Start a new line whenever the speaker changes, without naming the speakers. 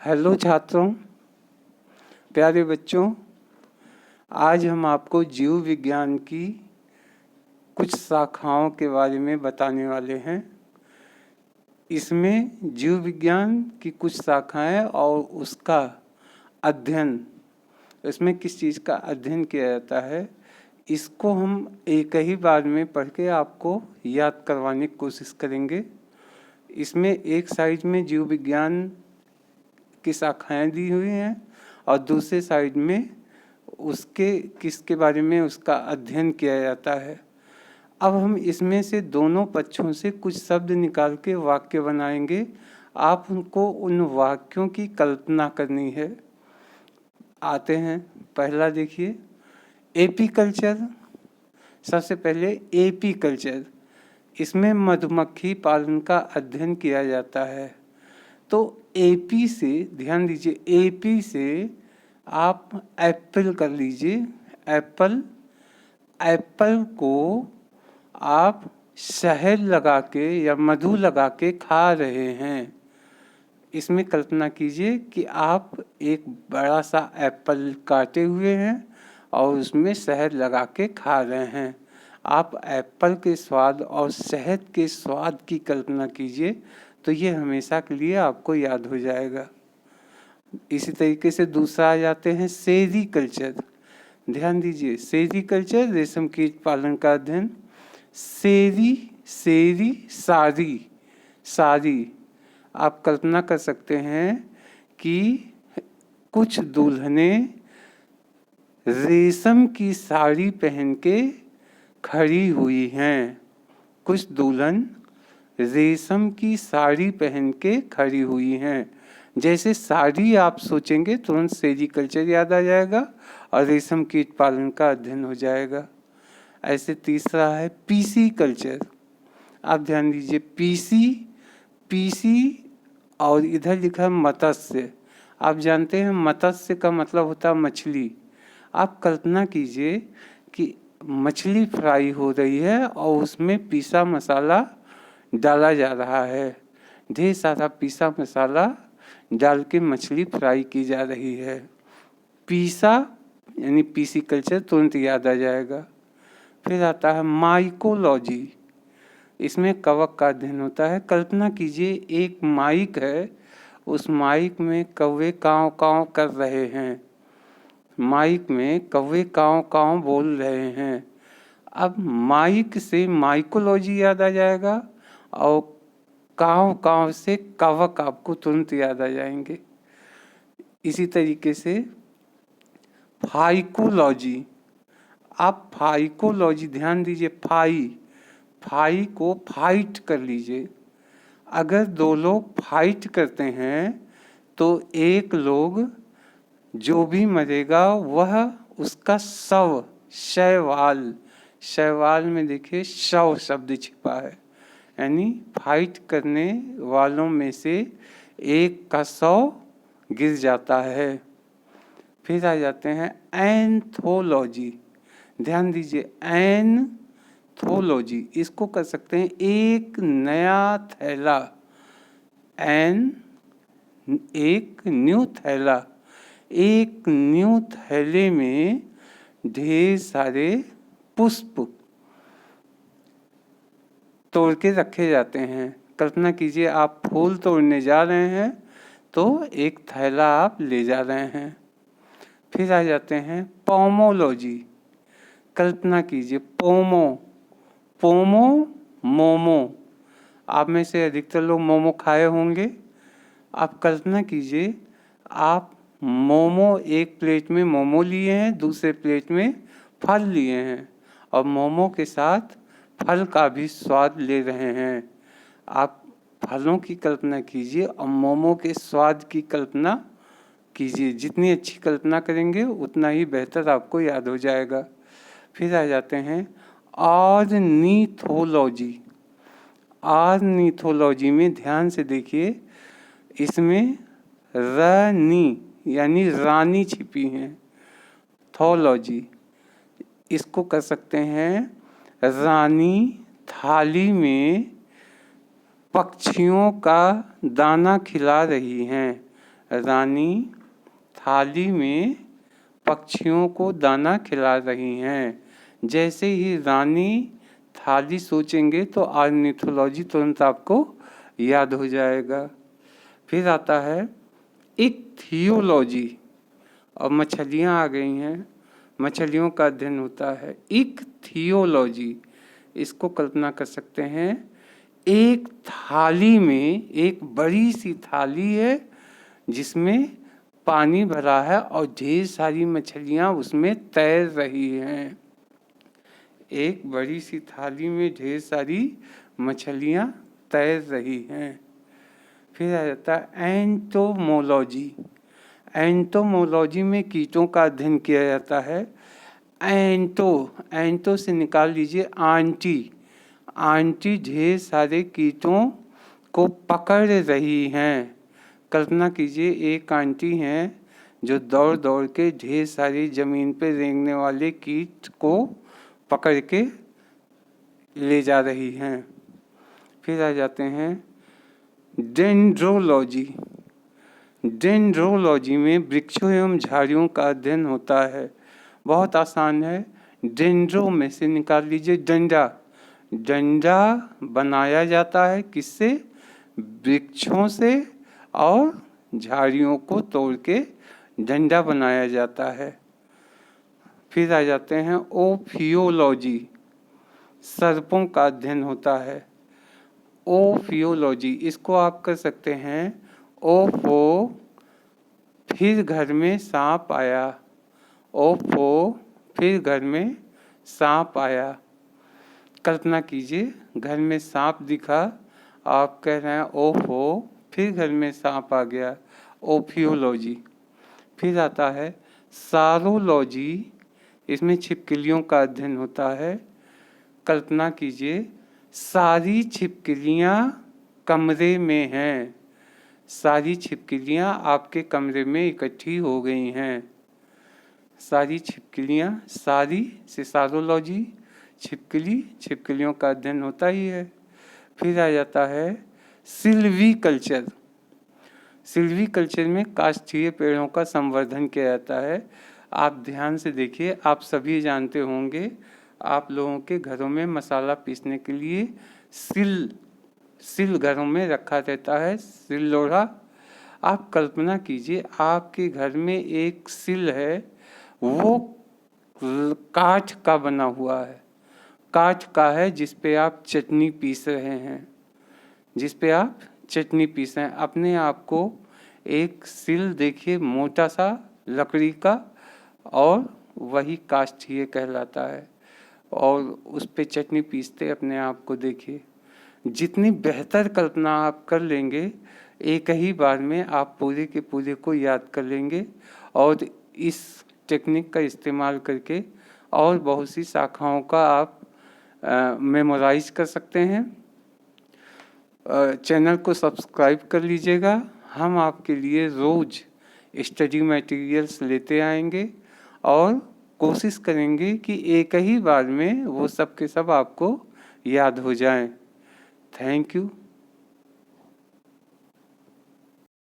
Hello छात्रों, प्यारे बच्चों, आज हम आपको जीव विज्ञान की कुछ शाखाओं के बारे में बताने वाले हैं। इसमें जीव विज्ञान की कुछ शाखाएं और उसका अध्ययन, इसमें किस चीज़ का अध्ययन किया जाता है, इसको हम एक ही बार में पढ़ के आपको याद करवाने की कोशिश करेंगे। इसमें एक साइड में जीव विज्ञान की शाखाएं दी हुई हैं और दूसरे साइड में उसके किसके बारे में उसका अध्ययन किया जाता है। अब हम इसमें से दोनों पक्षों से कुछ शब्द निकाल के वाक्य बनाएंगे। आप उनको उन वाक्यों की कल्पना करनी है। आते हैं, पहला देखिए, एपीकल्चर। सबसे पहले एपीकल्चर, इसमें मधुमक्खी पालन का अध्ययन किया जाता है। तो एपी से, ध्यान दीजिए, एपी से आप एप्पल कर लीजिए। एप्पल, एप्पल को आप शहद लगा के या मधु लगा के खा रहे हैं। इसमें कल्पना कीजिए कि आप एक बड़ा सा एप्पल काटे हुए हैं और उसमें शहद लगा के खा रहे हैं। आप एप्पल के स्वाद और शहद के स्वाद की कल्पना कीजिए, तो ये हमेशा के लिए आपको याद हो जाएगा। इसी तरीके से दूसरा आ जाते हैं सेरीकल्चर। ध्यान दीजिए, सेरीकल्चर रेशम कीट पालन का अध्ययन। सेरी, सेरी, सारी, सारी, आप कल्पना कर सकते हैं कि कुछ दुल्हनें रेशम की साड़ी पहन के खड़ी हुई हैं। कुछ दुल्हन रेशम की साड़ी पहन के खड़ी हुई हैं। जैसे साड़ी आप सोचेंगे तुरंत सेरीकल्चर याद आ जाएगा और रेशम कीट पालन का अध्ययन हो जाएगा। ऐसे तीसरा है पीसी कल्चर। आप ध्यान दीजिए, पीसी, पीसी और इधर लिखा है मत्स्य। आप जानते हैं मत्स्य का मतलब होता है मछली। आप कल्पना कीजिए कि मछली फ्राई हो रही है और उसमें पीसा मसाला डाला जा रहा है। ढेर सारा पीसा मसाला डाल के मछली फ्राई की जा रही है। पीसा यानी पीसी कल्चर तुरंत याद आ जाएगा। फिर आता है माइकोलॉजी। इसमें कवक का अध्ययन होता है। कल्पना कीजिए एक माइक है, उस माइक में कौवे काँव काँव कर रहे हैं। माइक में कौवे काँव काँव बोल रहे हैं। अब माइक से माइकोलॉजी याद आ जाएगा और काँव काँव से कवक आपको तुरंत याद आ जाएंगे। इसी तरीके से फाइकोलॉजी। आप फाइकोलॉजी, ध्यान दीजिए, फाई को फाइट कर लीजिए। अगर दो लोग फाइट करते हैं तो एक लोग जो भी मरेगा वह उसका शव, शैवाल, शैवाल में देखिए शव शब्द छिपा है, यानी फाइट करने वालों में से एक का शव गिर जाता है। फिर आ जाते हैं एंथोलॉजी। ध्यान दीजिए, एंथोलॉजी, इसको कर सकते हैं एक नया थैला। एक न्यू थैला, एक न्यू थैले में ढेर सारे पुष्प तोड़ के रखे जाते हैं। कल्पना कीजिए आप फूल तोड़ने जा रहे हैं तो एक थैला आप ले जा रहे हैं। फिर आ जाते हैं पोमोलॉजी। कल्पना कीजिए, पोमो, पोमो, मोमो। आप में से अधिकतर लोग मोमो खाए होंगे। आप कल्पना कीजिए आप मोमो, एक प्लेट में मोमो लिए हैं, दूसरे प्लेट में फल लिए हैं और मोमो के साथ फल का भी स्वाद ले रहे हैं। आप फलों की कल्पना कीजिए और मोमो के स्वाद की कल्पना कीजिए। जितनी अच्छी कल्पना करेंगे उतना ही बेहतर आपको याद हो जाएगा। फिर आ जाते हैं ऑर्निथोलॉजी। ऑर्निथोलॉजी में ध्यान से देखिए, इसमें रानी यानी रानी छिपी हैं। थोलॉजी, इसको कर सकते हैं रानी थाली में पक्षियों का दाना खिला रही हैं। रानी थाली में पक्षियों को दाना खिला रही हैं। जैसे ही रानी थाली सोचेंगे तो ऑर्निथोलॉजी तुरंत आपको याद हो जाएगा। फिर आता है इक्थियोलॉजी, और मछलियाँ आ गई हैं, मछलियों का अध्ययन होता है। इक्थियोलॉजी, इसको कल्पना कर सकते हैं, एक थाली में एक बड़ी सी थाली है जिसमें पानी भरा है और ढेर सारी मछलियाँ उसमें तैर रही हैं। एक बड़ी सी थाली में ढेर सारी मछलियाँ तैर रही हैं। फिर आ जाता है एंटोमोलॉजी। एंटोमोलॉजी में कीटों का अध्ययन किया जाता है। एंटो से निकाल लीजिए आंटी। आंटी ढेर सारे कीटों को पकड़ रही हैं। कल्पना कीजिए एक आंटी हैं जो दौड़ दौड़ के ढेर सारी जमीन पे रेंगने वाले कीट को पकड़ के ले जा रही हैं। फिर आ जाते हैं डेंड्रोलॉजी। डेंड्रोलॉजी में वृक्षों एवं झाड़ियों का अध्ययन होता है। बहुत आसान है। डेंड्रो में से निकाल लीजिए डंडा। डंडा बनाया जाता है किससे? वृक्षों से, और झाड़ियों को तोड़ के डंडा बनाया जाता है। फिर आ जाते हैं ओफियोलॉजी। सर्पों का अध्ययन होता है। ओफियोलॉजी, इसको आप कर सकते हैं ओफो फिर घर में सांप आया। ओफो फिर घर में सांप आया। कल्पना कीजिए घर में सांप दिखा, आप कह रहे हैं ओफो फिर घर में सांप आ गया। ओफियोलॉजी। फिर आता है सारोलॉजी। इसमें छिपकलियों का अध्ययन होता है। कल्पना कीजिए सारी छिपकलियाँ कमरे में हैं। सारी छिपकलियाँ आपके कमरे में इकट्ठी हो गई हैं। सारी छिपकलियाँ, सारी से सारोलॉजी, छिपकली, छिपकलियों का अध्ययन होता ही है। फिर आ जाता है सिल्वीकल्चर। सिल्वीकल्चर में काष्ठीय पेड़ों का संवर्धन किया जाता है। आप ध्यान से देखिए, आप सभी जानते होंगे, आप लोगों के घरों में मसाला पीसने के लिए सिल घरों में रखा रहता है, सिल लोढ़ा। आप कल्पना कीजिए आपके घर में एक सिल है, वो काठ का बना हुआ है, काठ का है जिस पे आप चटनी पीस रहे हैं, जिस पे आप चटनी पीस रहे हैं। अपने आप को एक सिल देखिए, मोटा सा लकड़ी का, और वही काष्ठीय कहलाता है, और उस पे चटनी पीसते अपने आप को देखिए। जितनी बेहतर कल्पना आप कर लेंगे, एक ही बार में आप पूरे के पूरे को याद कर लेंगे, और इस टेक्निक का इस्तेमाल करके और बहुत सी शाखाओं का आप मेमोराइज कर सकते हैं। चैनल को सब्सक्राइब कर लीजिएगा। हम आपके लिए रोज़ स्टडी मटेरियल्स लेते आएंगे और कोशिश करेंगे कि एक ही बार में वो सब के सब आपको याद हो जाएं। Thank you.